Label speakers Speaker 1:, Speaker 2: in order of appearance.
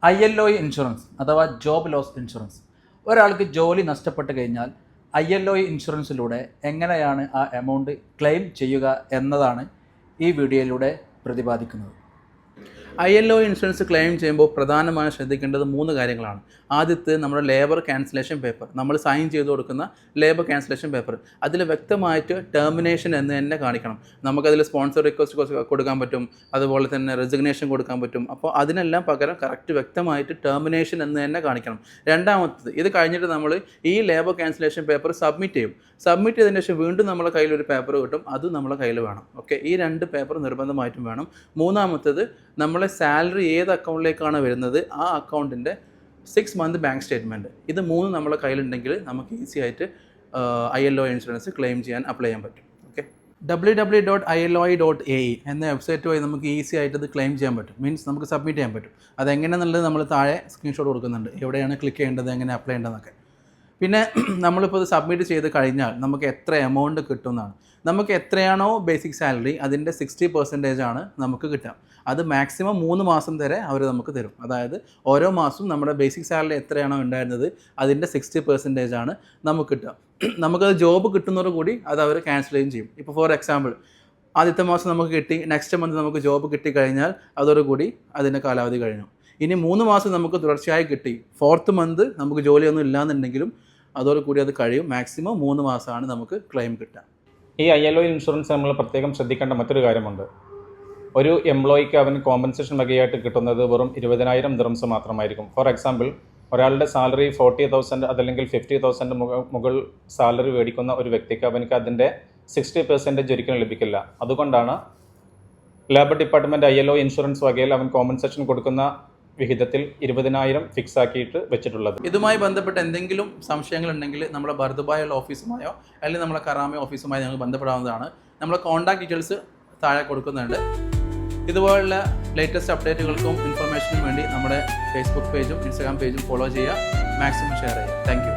Speaker 1: ILOI insurance അഥവാ job loss insurance. ഒരാൾക്ക് ജോലി നഷ്ടപ്പെട്ട് കഴിഞ്ഞാൽ ILOI ഇൻഷുറൻസിലൂടെ എങ്ങനെയാണ് ആ എമൗണ്ട് ക്ലെയിം ചെയ്യുക എന്നതാണ് ഈ വീഡിയോയിലൂടെ പ്രതിപാദിക്കുന്നത്.
Speaker 2: ILOI ഇൻഷുറൻസ് ക്ലെയിം ചെയ്യുമ്പോൾ പ്രധാനമായും ശ്രദ്ധിക്കേണ്ടത് 3 കാര്യങ്ങളാണ്. ആദ്യത്തെ നമ്മുടെ ലേബർ ക്യാൻസലേഷൻ പേപ്പർ, നമ്മൾ സൈൻ ചെയ്ത് കൊടുക്കുന്ന ലേബർ ക്യാൻസലേഷൻ പേപ്പർ. അതിൽ വ്യക്തമായിട്ട് ടെർമിനേഷൻ എന്ന് തന്നെ കാണിക്കണം. നമുക്കതിൽ സ്പോൺസർ റിക്വസ്റ്റ് കൊടുക്കാൻ പറ്റും, അതുപോലെ തന്നെ റെസിഗ്നേഷൻ കൊടുക്കാൻ പറ്റും. അപ്പോൾ അതിനെല്ലാം പകരം കറക്റ്റ് വ്യക്തമായിട്ട് ടെർമിനേഷൻ എന്ന് തന്നെ കാണിക്കണം. രണ്ടാമത്തത്, ഇത് കഴിഞ്ഞിട്ട് നമ്മൾ ഈ ലേബർ ക്യാൻസലേഷൻ പേപ്പർ സബ്മിറ്റ് ചെയ്യും. സബ്മിറ്റ് ചെയ്തതിന് ശേഷം വീണ്ടും നമ്മളെ കയ്യിൽ ഒരു പേപ്പർ കിട്ടും, അത് നമ്മളെ കയ്യിൽ വേണം. ഓക്കെ, ഈ 2 പേപ്പർ നിർബന്ധമായിട്ടും വേണം. മൂന്നാമത്തത്, നമ്മളെ സാലറി ഏത് അക്കൗണ്ടിലേക്കാണ് വരുന്നത് ആ അക്കൗണ്ടിൻ്റെ 6 മന്ത് ബാങ്ക് സ്റ്റേറ്റ്മെൻറ്റ്. ഇത് 3 നമ്മളെ കയ്യിലുണ്ടെങ്കിൽ നമുക്ക് ഈസി ആയിട്ട് ILOI ഇൻഷുറൻസ് ക്ലെയിം ചെയ്യാൻ അപ്ലൈ ചെയ്യാൻ പറ്റും. ഓക്കെ, www.iloi.ae എന്ന വെബ്സൈറ്റ് വഴി നമുക്ക് ഈസി ആയിട്ട് ഇത് ക്ലെയിം ചെയ്യാൻ പറ്റും. മീൻസ് നമുക്ക് സബ്മിറ്റ് ചെയ്യാൻ പറ്റും. അതെങ്ങനെയാണെന്നുള്ളത് നമ്മൾ താഴെ സ്ക്രീൻഷോട്ട് കൊടുക്കുന്നുണ്ട്, എവിടെയാണ് ക്ലിക്ക് ചെയ്യേണ്ടത്, എങ്ങനെ അപ്ലൈ ചെയ്യേണ്ടതെന്നൊക്കെ. പിന്നെ നമ്മളിപ്പോൾ ഇത് സബ്മിറ്റ് ചെയ്ത് കഴിഞ്ഞാൽ നമുക്ക് എത്ര എമൗണ്ട് കിട്ടുന്നതാണ്. നമുക്ക് എത്രയാണോ ബേസിക് സാലറി അതിൻ്റെ 60% ആണ് നമുക്ക് കിട്ടുക. അത് മാക്സിമം 3 മാസം വരെ അവർ നമുക്ക് തരും. അതായത് ഓരോ മാസവും നമ്മുടെ ബേസിക് സാലറി എത്രയാണോ ഉണ്ടായിരുന്നത് അതിൻ്റെ 60% ആണ് നമുക്ക് കിട്ടുക. നമുക്കത് ജോബ് കിട്ടുന്നതോടു കൂടി അത് അവർ ക്യാൻസൽ ചെയ്യും. ഇപ്പോൾ ഫോർ എക്സാമ്പിൾ, ആദ്യത്തെ മാസം നമുക്ക് കിട്ടി, നെക്സ്റ്റ് മന്ത് നമുക്ക് ജോബ് കിട്ടിക്കഴിഞ്ഞാൽ അതോടുകൂടി അതിൻ്റെ കാലാവധി കഴിഞ്ഞു. ഇനി 3 മാസം നമുക്ക് തുടർച്ചയായി കിട്ടി, 4th മന്ത് നമുക്ക് ജോലിയൊന്നും ഇല്ലാന്നുണ്ടെങ്കിലും അതോടുകൂടി അത് കഴിയും. മാക്സിമം 3 മാസമാണ് നമുക്ക് ക്ലെയിം കിട്ടുക.
Speaker 3: ഈ ILOI ഇൻഷുറൻസ് നമ്മൾ പ്രത്യേകം ശ്രദ്ധിക്കേണ്ട മറ്റൊരു കാര്യമുണ്ട്. ഒരു എംപ്ലോയിക്ക് അവന് കോമ്പൻസേഷൻ വകയായിട്ട് കിട്ടുന്നത് വെറും 20,000 ദിർഹംസ് മാത്രമായിരിക്കും. ഫോർ എക്സാമ്പിൾ, ഒരാളുടെ സാലറി 40,000 അതല്ലെങ്കിൽ 50,000 മുകൾ സാലറി മേടിക്കുന്ന ഒരു വ്യക്തിക്ക് അവനക്ക് അതിൻ്റെ 60% ഒരിക്കലും ലഭിക്കില്ല. അതുകൊണ്ടാണ് ലേബർ ഡിപ്പാർട്ട്മെൻറ്റ് ILOI ഇൻഷുറൻസ് വകയിൽ അവൻ കോമ്പൻസേഷൻ കൊടുക്കുന്ന വിഹിതത്തിൽ 20,000 ഫിക്സ് ആക്കിയിട്ട് വെച്ചിട്ടുള്ളത്.
Speaker 2: ഇതുമായി ബന്ധപ്പെട്ട് എന്തെങ്കിലും സംശയങ്ങളുണ്ടെങ്കിൽ നമ്മളെ ബർദുബായ ഓഫീസുമായോ അല്ലെങ്കിൽ നമ്മളെ കറാമ ഓഫീസുമായോ ഞങ്ങൾ ബന്ധപ്പെടാവുന്നതാണ്. നമ്മളെ കോൺടാക്ട് ഡീറ്റെയിൽസ് താഴെ കൊടുക്കുന്നുണ്ട്. ഇതുപോലുള്ള ലേറ്റസ്റ്റ് അപ്ഡേറ്റുകൾക്കും ഇൻഫർമേഷനും വേണ്ടി നമ്മുടെ ഫേസ്ബുക്ക് പേജും ഇൻസ്റ്റാഗ്രാം പേജും ഫോളോ ചെയ്യുക, മാക്സിമം ഷെയർ ചെയ്യുക. Thank you.